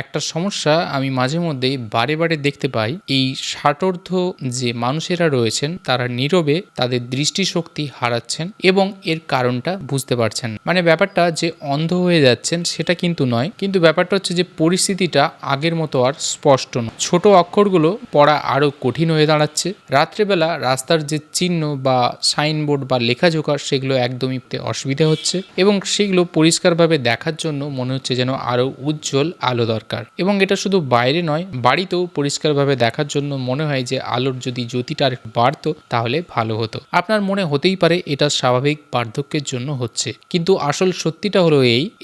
একটা সমস্যা আমি মাঝে মধ্যেই বারে বারে দেখতে পাই, এই ষাটোর্ধ্ব যে মানুষেরা রয়েছেন তারা নীরবে তাদের দৃষ্টিশক্তি হারাচ্ছেন এবং এর কারণটা বুঝতে পারছেন না। মানে ব্যাপারটা যে অন্ধ হয়ে যাচ্ছেন সেটা কিন্তু নয়, কিন্তু ব্যাপারটা হচ্ছে যে পরিস্থিতিটা আগের মতো আর স্পষ্ট নয়। ছোট অক্ষরগুলো পড়া আরো কঠিন হয়ে দাঁড়াচ্ছে। রাত্রেবেলা রাস্তার যে চিহ্ন বা সাইনবোর্ড বা লেখাজোখা সেগুলো একদমই অসুবিধা হচ্ছে এবং সেগুলো পরিষ্কারভাবে দেখার জন্য মনে হচ্ছে যেন আরো উজ্জ্বল আলো দরকার। এবং এটা শুধু বাইরে নয়, বাড়িতেও পরিষ্কারভাবে দেখার জন্য মনে হয় যে আলোর যদি জ্যোতিটা আর একটু বাড়তো তাহলে ভালো হতো। আপনার মনে হতেই পারে এটা স্বাভাবিক বার্ধক্যের জন্য হচ্ছে, কিন্তু আসল সত্যিটা হলো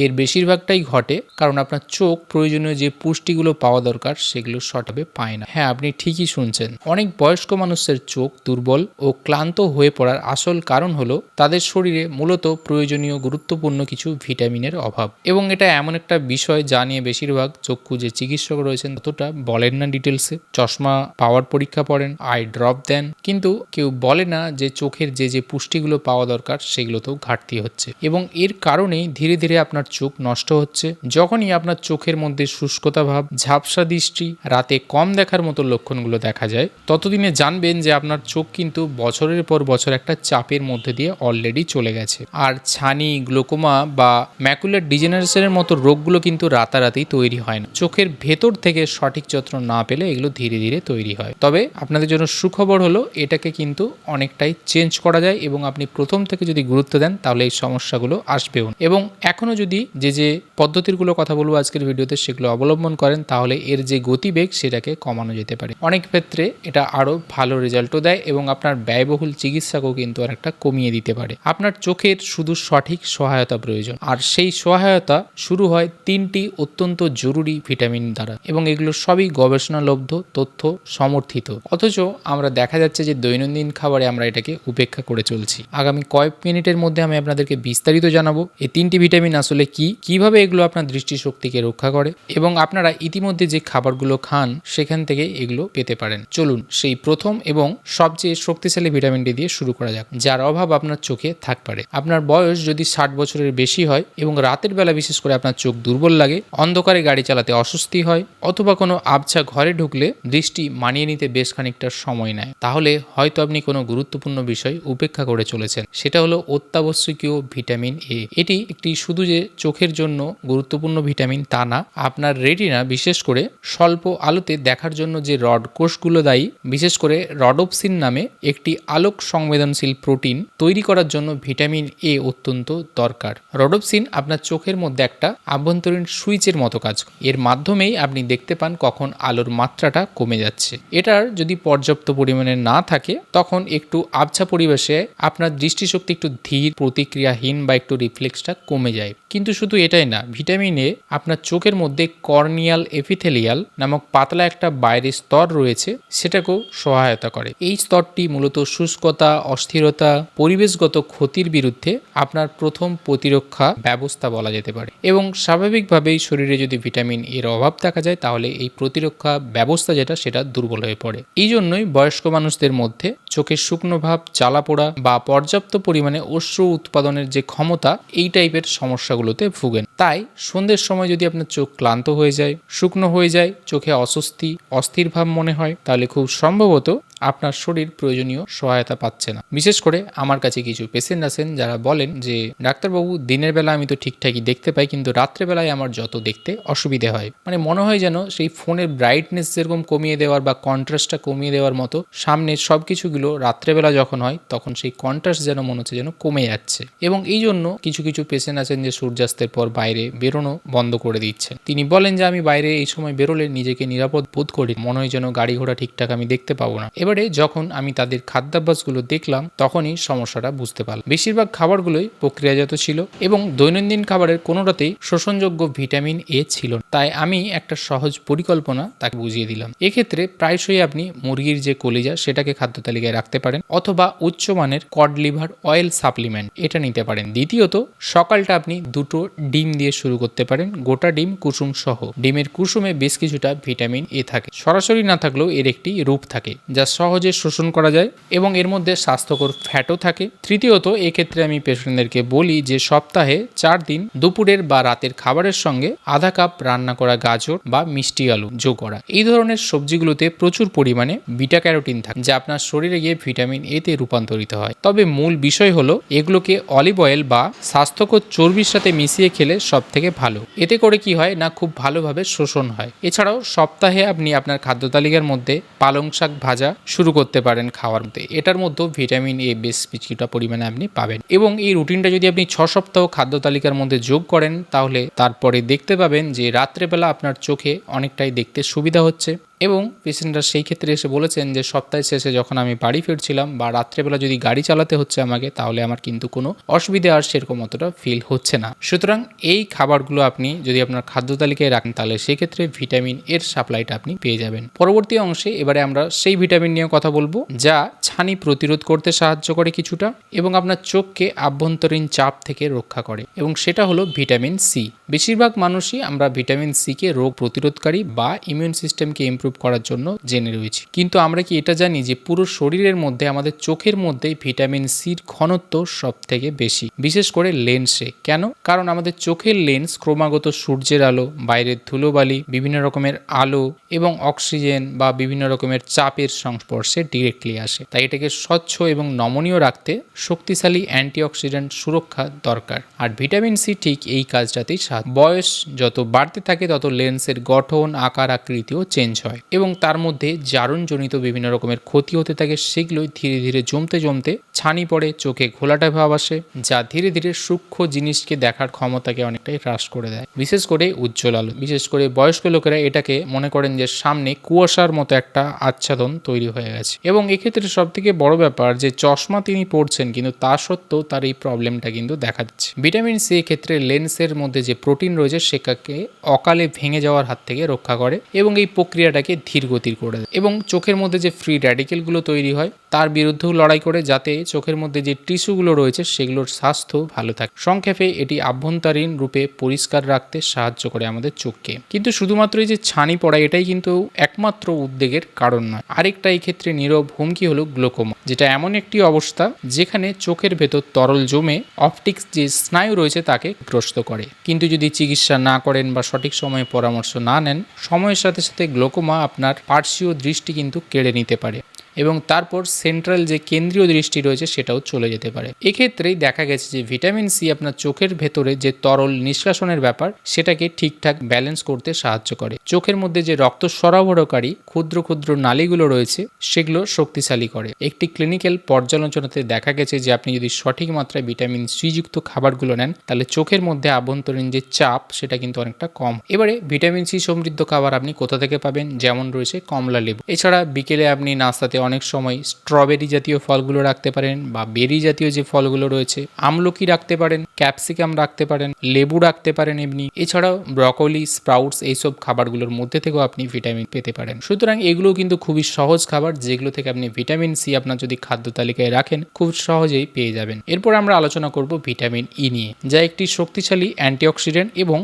এর বেশিরভাগটাই ঘটে কারণ আপনার চোখ প্রয়োজনীয় যে পুষ্টিগুলো পাওয়া দরকার সেগুলো সঠিকভাবে পায় না। হ্যাঁ, আপনি ঠিকই শুনছেন। অনেক বয়স্ক মানুষের চোখ দুর্বল ও ক্লান্ত হয়ে পড়ার আসল কারণ হলো তাদের শরীরে মূলত প্রয়োজনীয় গুরুত্বপূর্ণ কিছু ভিটামিনের অভাব। এবং এটা এমন একটা বিষয় যা নিয়ে বেশিরভাগ চক্ষু যে চিকিৎসক রয়েছেন ততটা বলেন না ডিটেলসে। চশমা পাওয়ার পরীক্ষা পড়েন, আই ড্রপ দেন, কিন্তু কেউ বলে না যে চোখের যে পুষ্টিগুলো পাওয়া দরকার সেগুলোতেও ঘাটতি হচ্ছে এবং এর কারণেই ধীরে ধীরে আপনার চোখ নষ্ট হচ্ছে। যখনই আপনার চোখের মধ্যে শুষ্কতা ভাব, ঝাপসা দৃষ্টি, রাতে কম দেখার মতো লক্ষণগুলো দেখা যায়, ততদিনে জানবেন যে আপনার চোখ কিন্তু বছরের পর বছর একটা চাপের মধ্যে দিয়ে অলরেডি চলে গেছে। আর ছানি, গ্লোকোমা বা ম্যাকুলার ডিজেনারেশনের মতো রোগগুলো কিন্তু রাতারাতি তৈরি হয় না। চোখের ভেতর থেকে সঠিক যত্ন না পেলে এগুলো ধীরে ধীরে তৈরি হয়। তবে আপনাদের জন্য সুখবর হলো এটাকে কিন্তু অনেকটাই চেঞ্জ করা যায় এবং আপনি প্রথম থেকে যদি গুরুত্ব দেন তাহলে এই সমস্যাগুলো আসবেও। এবং এখনও যদি যে পদ্ধতিগুলো কথা বলবো আজকের ভিডিওতে সেগুলো অবলম্বন করেন তাহলে এর যে গতিবেগ সেটাকে কমানো যেতে পারে। অনেক ক্ষেত্রে এটা আরও ভালো রেজাল্টও দেয় এবং আপনার ব্যয়বহুল চিকিৎসাকেও কিন্তু অনেকটা কমিয়ে দিতে পারে। আপনার চোখের শুধু সঠিক সহায়তা প্রয়োজন, আর সেই সহায়তা শুরু হয় 3টি অত্যন্ত জরুরি ভিটামিন দ্বারা এবং এগুলো সবই গবেষণালব্ধ তথ্য সমর্থিত। অথচ আমরা দেখা যাচ্ছে যে দৈনন্দিন খাবারে আমরা এটাকে উপেক্ষা করে চলছি। আগামী কয়েক মিনিটের মধ্যে আমি আপনাদেরকে বিস্তারিত জানাবো এই 3টি ভিটামিন আসলে কি, কিভাবে এগুলো আপনার দৃষ্টিশক্তিকে রক্ষা করে এবং আপনারা ইতিমধ্যে যে খাবারগুলো খান সেখান থেকে এগুলো পেতে পারেন। চলুন সেই প্রথম এবং সবচেয়ে শক্তিশালী ভিটামিনটি দিয়ে শুরু করা যাক, যার অভাব আপনার চোখে থাকতে পারে। আপনার বয়স যদি 60 বছরের বেশি হয় এবং রাতের বেলা বিশেষ করে আপনার চোখ দুর্বল লাগে, অন্ধকারে গাড়ি চালাতে অস্বস্তি হয় অথবা কোনো আবছা ঘরে ঢুকলে দৃষ্টি মানিয়ে নিতে বেশ খানিকটা সময় নেয়, তাহলে হয়তো আপনি কোনো গুরুত্বপূর্ণ বিষয় উপেক্ষা করে চলেছেন। সেটা হলো অত্যাবশ্যকীয় ভিটামিন এ। এটি একটি শুধু যে চোখের জন্য গুরুত্বপূর্ণ ভিটামিন তা না, আপনার রেটিনা বিশেষ করে স্বল্প আলোতে দেখার জন্য যে রড কোষগুলো দায়ী, বিশেষ করে রডোপসিন নামে একটি আলোক সংবেদনশীল প্রোটিন তৈরি করার জন্য ভিটামিন এ অত্যন্ত দরকার। রডোপসিন আপনার চোখের মধ্যে একটা আভ্যন্তরীণ সুইচের মতো কাজ করে। এর মাধ্যমেই আপনি দেখতে পান কখন আলোর মাত্রাটা কমে যাচ্ছে। এটার যদি পর্যাপ্ত পরিমাণে না থাকে তখন একটু আবছা পরিবেশে আপনার দৃষ্টিশক্তি একটু ধীর, প্রতিক্রিয়াহীন বা একটু রিফ্লেক্সটা কমে যায়। কিন্তু শুধু এটাই না, ভিটামিন এ আপনার চোখের মধ্যে কর্নিয়াল এপিথেলিয়াল নামক পাতলা একটা বাইরের স্তর রয়েছে, সেটাকেও সহায়তা করে। এই স্তরটি মূলত শুষ্কতা, অস্থিরতা, পরিবেশগত ক্ষতির বিরুদ্ধে আপনার প্রথম প্রতিরক্ষা ব্যবস্থা বলা যেতে পারে। এবং স্বাভাবিকভাবেই শরীরে যদি ভিটামিন এর অভাব দেখা যায় তাহলে এই প্রতিরক্ষা ব্যবস্থা সেটা দুর্বল হয়ে পড়ে। এই জন্যই বয়স্ক মানুষদের মধ্যে চোখের শুকনো ভাব, জ্বালাপোড়া বা পর্যাপ্ত পরিমাণে অশ্রু উৎপাদনের যে ক্ষমতা, এই টাইপের সমস্যাগুলোতে ভুগেন। তাই সন্ধ্যের সময় যদি আপনার চোখ ক্লান্ত হয়ে যায়, শুকনো হয়ে যায়, চোখে অস্বস্তি, অস্থির ভাব মনে হয়, তাহলে খুব সম্ভবত আপনার শরীর প্রয়োজনীয় সহায়তা পাচ্ছে না। বিশেষ করে আমার কাছে কিছু পেশেন্ট আছেন যারা বলেন যে ডাক্তারবাবু, দিনের বেলা আমি তো ঠিকঠাকই দেখতে পাই কিন্তু রাত্রেবেলায় আমার যত দেখতে অসুবিধে হয়। মানে মনে হয় যেন সেই ফোনের ব্রাইটনেস যেরকম কমিয়ে দেওয়ার বা কন্ট্রাস্টটা কমিয়ে দেওয়ার মতো সামনের সব কিছুগুলো রাত্রেবেলা যখন হয় তখন সেই কন্ট্রাস্ট যেন মনে হচ্ছে যেন কমে যাচ্ছে। এবং এই জন্য কিছু কিছু পেশেন্ট আছেন যে সূর্যাস্তের পর বাইরে বেরোনো বন্ধ করে দিচ্ছেন। তিনি বলেন যে আমি বাইরে এই সময় বেরোলে নিজেকে নিরাপদ বোধ করি, মনে হয় যেন গাড়ি ঘোড়া ঠিকঠাক আমি দেখতে পাবো না। এবারে যখন আমি তাদের খাদ্যাভ্যাসগুলো দেখলাম তখনই সমস্যাটা বুঝতে পারলাম। বেশিরভাগ খাবারগুলোই প্রক্রিয়াজাত ছিল এবং দৈনন্দিন খাবারের কোনোটাতেই শোষণযোগ্য ভিটামিন এ ছিল না। তাই আমি একটা সহজ পরিকল্পনা তাকে বুঝিয়ে দিলাম। এক্ষেত্রে প্রায়শই আপনি মুরগির যে কলিজা সেটাকে খাদ্য তালিকায় তালিকায় রাখতে পারেন, অথবা উচ্চমানের কড লিভার অয়েল সাপ্লিমেন্ট এটা নিতে পারেন। দ্বিতীয়ত, সকালটা আপনি দুটো ডিম দিয়ে শুরু করতে পারেন, গোটা ডিম কুসুম সহ। ডিমের কুসুমে বেশ কিছুটা ভিটামিন এ থাকে, সরাসরি না থাকলেও এর একটি রূপ থাকে যা সহজে শোষণ করা যায় এবং এর মধ্যে স্বাস্থ্যকর ফ্যাটও থাকে। তৃতীয়ত, এক্ষেত্রে আমি পেশেন্টদেরকে বলি যে সপ্তাহে 4 দিন দুপুরের বা রাতের খাবারের সঙ্গে আধা কাপ রান্না করা গাজর বা মিষ্টি আলু যোগ করা। এই ধরনের সবজিগুলোতে প্রচুর পরিমাণে বিটা ক্যারোটিন থাকে যা আপনার শরীরে গিয়ে ভিটামিন এ তে রূপান্তরিত হয়। তবে মূল বিষয় হলো এগুলোকে অলিভ অয়েল বা স্বাস্থ্যকর চর্বির সাথে মিশিয়ে খেলে সব থেকে ভালো। এতে করে কি হয় না, খুব ভালোভাবে শোষণ হয়। এছাড়াও সপ্তাহে আপনি আপনার খাদ্য তালিকার মধ্যে পালং শাক ভাজা শুরু করতে পারেন খাওয়ার মধ্যে। এটার মধ্যেও ভিটামিন এ বেশ কিছুটা পরিমাণে আপনি পাবেন এবং এই রুটিনটা যদি আপনি 6 সপ্তাহ খাদ্য তালিকার মধ্যে যোগ করেন তাহলে তারপরে দেখতে পাবেন যে রাত্রেবেলা আপনার চোখে অনেকটাই দেখতে সুবিধা হচ্ছে। এবং পেশেন্টরা সেই ক্ষেত্রে এসে বলেছেন যে সপ্তাহের শেষে যখন আমি বাড়ি ফিরছিলাম বা রাত্রেবেলা যদি গাড়ি চালাতে হচ্ছে আমাকে, তাহলে আমার কিন্তু কোনো অসুবিধা আর সেরকম অতটা ফিল হচ্ছে না। সুতরাং এই খাবারগুলো আপনি যদি আপনার খাদ্য তালিকায় রাখেন তাহলে সেক্ষেত্রে ভিটামিন এর সাপ্লাইটা আপনি পেয়ে যাবেন। পরবর্তী অংশে এবারে আমরা সেই ভিটামিন নিয়ে কথা বলবো যা ছানি প্রতিরোধ করতে সাহায্য করে কিছুটা এবং আপনার চোখকে আভ্যন্তরীণ চাপ থেকে রক্ষা করে, এবং সেটা হলো ভিটামিন সি। বেশিরভাগ মানুষই আমরা ভিটামিন সি কে রোগ প্রতিরোধকারী বা ইমিউন সিস্টেমকে ইমপ্রুভ করার জন্য জেনে রয়েছি, কিন্তু আমরা কি এটা জানি যে পুরো শরীরের মধ্যে আমাদের চোখের মধ্যে ভিটামিন সির ঘনত্ব সব থেকে বেশি, বিশেষ করে লেন্সে। কেন? কারণ আমাদের চোখের লেন্স ক্রমাগত সূর্যের আলো, বাইরের ধুলোবালি, বিভিন্ন রকমের আলো এবং অক্সিজেন বা বিভিন্ন রকমের চাপের সংস্পর্শে ডিরেক্টলি আসে। তাই এটাকে স্বচ্ছ এবং নমনীয় রাখতে শক্তিশালী অ্যান্টিঅক্সিডেন্ট সুরক্ষা দরকার। আর ভিটামিন সি ঠিক এই কাজটাতেই সাহায্য। বয়স যত বাড়তে থাকে তত লেন্সের গঠন, আকার, আকৃতিও চেঞ্জ হয় এবং তার মধ্যে জারণজনিত বিভিন্ন রকমের ক্ষতি হতে থাকে। সেগুলোই ধীরে ধীরে জমতে জমতে ছানি পড়ে, চোখে ঘোলাটে ভাব আসে, যা ধীরে ধীরে সূক্ষ্ম জিনিসকে দেখার ক্ষমতাকে অনেকটাই হ্রাস করে দেয়। বিশেষ করে উজ্জ্বল আলো, বিশেষ করে বয়স্ক লোকেরা এটাকে মনে করেন যে সামনে কুয়াশার মতো একটা আচ্ছাদন তৈরি হয়ে গেছে। এবং এক্ষেত্রে সব থেকে বড় ব্যাপার যে চশমা তিনি পড়ছেন কিন্তু তা সত্ত্বেও তার এই প্রবলেমটা কিন্তু দেখা দিচ্ছে। ভিটামিন সি ক্ষেত্রে লেন্সের মধ্যে যে প্রোটিন রয়েছে সেটাকে অকালে ভেঙে যাওয়ার হাত থেকে রক্ষা করে এবং এই প্রক্রিয়াটাকে ধীর গতির করে দেয় এবং চোখের মধ্যে যে ফ্রি র্যাডিক্যালগুলো তৈরি হয় তার বিরুদ্ধেও লড়াই করে, যাতে চোখের মধ্যে যে টিস্যুগুলো রয়েছে সেগুলোর স্বাস্থ্য ভালো থাকে। সংক্ষেপে এটি আভ্যন্তরীণ রূপে পরিষ্কার রাখতে সাহায্য করে আমাদের চোখকে। কিন্তু শুধুমাত্র এই যে ছানি পড়া এটাই কিন্তু একমাত্র উদ্বেগের কারণ নয়। আরেকটা এই ক্ষেত্রে নীরব হুমকি হলো গ্লোকোমা, যেটা এমন একটি অবস্থা যেখানে চোখের ভেতর তরল জমে অপটিক্স যে স্নায়ু রয়েছে তাকে গ্রস্ত করে। কিন্তু যদি চিকিৎসা না করেন বা সঠিক সময়ে পরামর্শ না নেন, সময়ের সাথে সাথে গ্লোকোমা আপনার পার্শ্বীয় দৃষ্টি কিন্তু কেড়ে নিতে পারে এবং তারপর সেন্ট্রাল যে কেন্দ্রীয় দৃষ্টি রয়েছে সেটাও চলে যেতে পারে। এক্ষেত্রেই দেখা গেছে যে ভিটামিন সি আপনার চোখের ভেতরে যে তরল নিষ্কাশনের ব্যাপার সেটাকে ঠিকঠাক ব্যালেন্স করতে সাহায্য করে। চোখের মধ্যে যে রক্ত সরবরাহকারী ক্ষুদ্র ক্ষুদ্র নালীগুলো রয়েছে সেগুলো শক্তিশালী করে। একটি ক্লিনিক্যাল পর্যালোচনাতে দেখা গেছে যে আপনি যদি সঠিক মাত্রায় ভিটামিন সি যুক্ত খাবারগুলো নেন তাহলে চোখের মধ্যে আভ্যন্তরীণ যে চাপ সেটা কিন্তু অনেকটা কম। এবারে ভিটামিন সি সমৃদ্ধ খাবার আপনি কোথা থেকে পাবেন? যেমন রয়েছে কমলা লেবু। এছাড়া বিকেলে আপনি নাস্তাতে অনেক সময় স্ট্রবেরি জাতীয় ফলগুলো রাখতে পারেন বা বেরি জাতীয় যে ফলগুলো রয়েছে, আমলকি রাখতে পারেন, ক্যাপসিকাম রাখতে পারেন, লেবু রাখতে পারেন এমনি। এছাড়াও ব্রকলি, স্প্রাউটস এইসব খাবারগুলোর মধ্যে থেকেও আপনি ভিটামিন পেতে পারেন। সুতরাং এগুলো কিন্তু খুবই সহজ খাবার যেগুলো থেকে আপনি ভিটামিন সি আপনার যদি খাদ্য তালিকায় রাখেন খুব সহজেই পেয়ে যাবেন। এরপর আমরা আলোচনা করব ভিটামিন ই নিয়ে, যা একটি শক্তিশালী অ্যান্টিঅক্সিডেন্ট এবং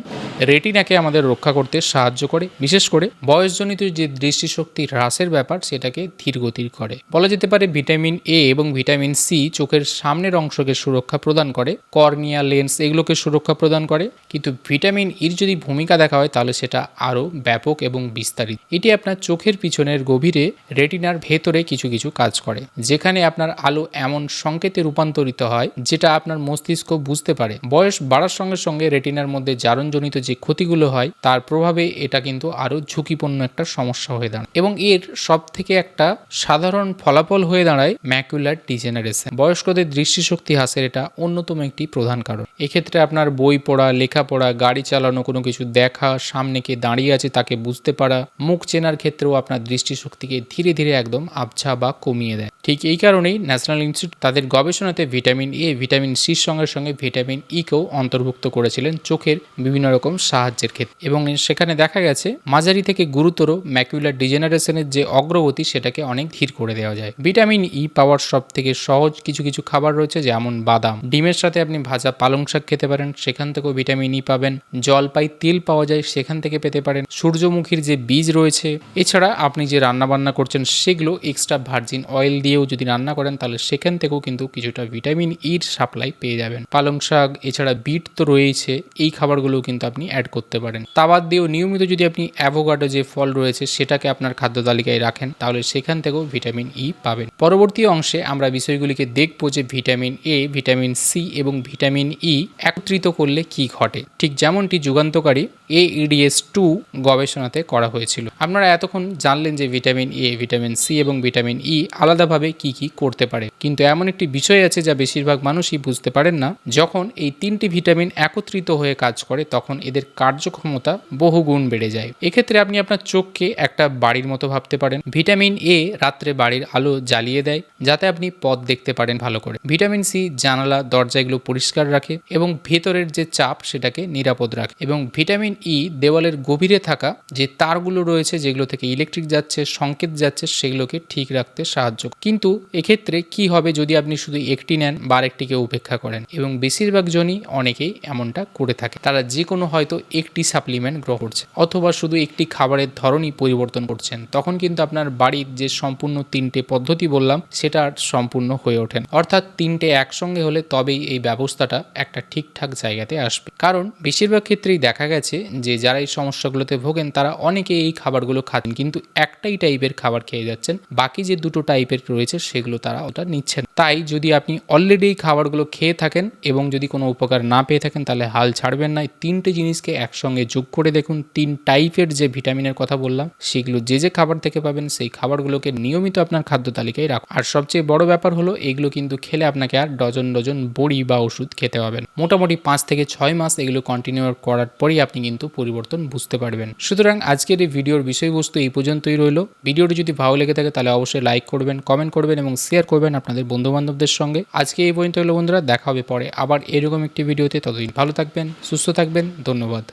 রেটিনাকে আমাদের রক্ষা করতে সাহায্য করে। বিশেষ করে বয়সজনিত যে দৃষ্টিশক্তি হ্রাসের ব্যাপার সেটাকে ধীর গতির করে। বলা যেতে পারে ভিটামিন এ এবং ভিটামিন সি চোখের সামনের অংশকে সুরক্ষা প্রদান করে, কর্নিয়া, লেন্স এগুলোকে সুরক্ষা প্রদান করে। কিন্তু ভিটামিন ইর যদি ভূমিকা দেখা হয় তাহলে সেটা আরও ব্যাপক এবং বিস্তারিত। এটি আপনার চোখের পিছনের গভীরে রেটিনার ভেতরে কিছু কিছু কাজ করে, যেখানে আপনার আলো এমন সংকেতে রূপান্তরিত হয় যেটা আপনার মস্তিষ্ক বুঝতে পারে। বয়স বাড়ার সঙ্গে সঙ্গে রেটিনার মধ্যে জারণজনিত যে ক্ষতিগুলো হয় তার প্রভাবে এটা কিন্তু আরও ঝুঁকিপূর্ণ একটা সমস্যা হয়ে দাঁড়ায় এবং এর সব থেকে একটা সাধারণ ফলাফল হয়ে দাঁড়ায় ম্যাকুলার ডিজেনারেশন। বয়স্কদের দৃষ্টিশক্তি হ্রাসের এটা অন্যতম একটি প্রধান কারণ। এক্ষেত্রে আপনার বই পড়া, লেখাপড়া, গাড়ি চালানো, কোনো কিছু দেখা, সামনে কে দাঁড়িয়ে আছে তাকে বুঝতে পারা, মুখ চেনার ক্ষেত্রেও আপনার দৃষ্টিশক্তিকে ধীরে ধীরে একদম আবছা বা কমিয়ে দেয়। ঠিক এই কারণেই ন্যাশনাল ইনস্টিটিউট তাদের গবেষণাতে ভিটামিন এ, ভিটামিন সির সঙ্গে সঙ্গে ভিটামিন ইকেও অন্তর্ভুক্ত করেছিলেন চোখের বিভিন্ন রকম সাহায্যের ক্ষেত্রে এবং সেখানে দেখা গেছে মাঝারি থেকে গুরুতর ম্যাকুলার ডিজেনারেশনের যে অগ্রগতি সেটাকে অনেক ধীরে স্থির করে দেওয়া যায়। ভিটামিন ই পাওয়ার সব থেকে সহজ কিছু কিছু খাবার রয়েছে, যেমন বাদাম, ডিমের সাথে আপনি ভাজা পালং শাক খেতে পারেন, সেখান থেকেও ভিটামিন ই পাবেন। জলপাই তেল পাওয়া যায়, সেখান থেকে পেতে পারেন। সূর্যমুখীর যে বীজ রয়েছে, এছাড়া আপনি যে রান্না বান্না করছেন সেগুলো এক্সট্রা ভার্জিন অয়েল দিয়েও যদি রান্না করেন তাহলে সেখান থেকেও কিন্তু কিছুটা ভিটামিন ইর সাপ্লাই পেয়ে যাবেন। পালং শাক এছাড়া বিট তো রয়েছে, এই খাবারগুলোও কিন্তু আপনি অ্যাড করতে পারেন। তা বাদ দিয়েও নিয়মিত যদি আপনি অ্যাভোকাডো যে ফল রয়েছে সেটাকে আপনার খাদ্য তালিকায় রাখেন তাহলে সেখান থেকেও ভিটামিন ই পাবেন। পরবর্তী অংশে আমরা বিষয়গুলিকে দেখব যে ভিটামিন এ, ভিটামিন সি এবং ভিটামিন ই একত্রিত করলে কি ঘটে, ঠিক যেমনটি যুগান্তকারী AEDS-2 গবেষণাতে করা হয়েছিল। আপনারা এতক্ষণ জানলেন যে ভিটামিন এ, ভিটামিন সি এবং ভিটামিন ই আলাদাভাবে কি কি করতে পারে, কিন্তু এমন একটি বিষয় আছে যা বেশিরভাগ মানুষই বুঝতে পারেন না। যখন এই তিনটি ভিটামিন একত্রিত হয়ে কাজ করে তখন এদের কার্যক্ষমতা বহুগুণ বেড়ে যায়। এক্ষেত্রে আপনি আপনার চোখকে একটা বাড়ির মতো ভাবতে পারেন। ভিটামিন এ রাত্রে বাড়ির আলো জ্বালিয়ে দেয় যাতে আপনি পথ দেখতে পারেন ভালো করে। ভিটামিন সি জানালা দরজা এগুলো পরিষ্কার রাখে এবং ভেতরের যে চাপ সেটাকে নিরাপদ রাখে। এবং ভিটামিন ই দেওয়ালের গভীরে থাকা যে তারগুলো রয়েছে যেগুলো থেকে ইলেকট্রিক যাচ্ছে, সংকেত যাচ্ছে, সেগুলোকে ঠিক রাখতে সাহায্য করে। কিন্তু এক্ষেত্রে কি হবে যদি আপনি শুধু একটি নেন বা আরেকটিকে উপেক্ষা করেন, এবং বেশিরভাগ জনই অনেকেই এমনটা করে থাকে। তারা যে কোনো হয়তো একটি সাপ্লিমেন্ট গ্রহণ করছে অথবা শুধু একটি খাবারের ধরনই পরিবর্তন করছেন, তখন কিন্তু আপনার বাড়ির যে সম্পূর্ণ তিনটে পদ্ধতি বললাম সেটা সম্পূর্ণ হয়ে ওঠেন। অর্থাৎ তিনটে একসঙ্গে হলে তবেই এই ব্যবস্থাটা একটা ঠিকঠাক জায়গাতে আসবে। কারণ বেশিরভাগ ক্ষেত্রেই দেখা গেছে যে যারা এই সমস্যাগুলোতে ভোগেন তারা অনেকে এই খাবারগুলো খাচ্ছেন কিন্তু একটাই টাইপের খাবার খেয়ে যাচ্ছেন, বাকি যে দুটো টাইপের রয়েছে সেগুলো তারা ওটা নিচ্ছেন। তাই যদি আপনি অলরেডি এই খাবারগুলো খেয়ে থাকেন এবং যদি কোনো উপকার না পেয়ে থাকেন তাহলে হাল ছাড়বেন না। তিনটে জিনিসকে একসঙ্গে যোগ করে দেখুন। তিন টাইপের যে ভিটামিনের কথা বললাম সেগুলো যে যে খাবার থেকে পাবেন সেই খাবারগুলোকে নিয়মিত আপনার খাদ্য তালিকায় রাখুন। আর সবচেয়ে বড় ব্যাপার হলো এগুলো কিন্তু খেলে আপনাকে আর ডজন ডজন বড়ি বা ওষুধ খেতে হবে না। মোটামুটি 5 থেকে 6 মাস এগুলো কন্টিনিউ করার পরই আপনি কিন্তু পরিবর্তন বুঝতে পারবেন। সুতরাং আজকের এই ভিডিওর বিষয়বস্তু এই পর্যন্তই রইল। ভিডিওটি যদি ভালো লেগে থাকে তাহলে অবশ্যই লাইক করবেন, কমেন্ট করবেন এবং শেয়ার করবেন আপনাদের বন্ধুবান্ধবদের সঙ্গে। আজকে এই পর্যন্ত হলো বন্ধুরা, দেখা হবে পরে আবার এরকম একটি ভিডিওতে। ততদিন ভালো থাকবেন, সুস্থ থাকবেন, ধন্যবাদ।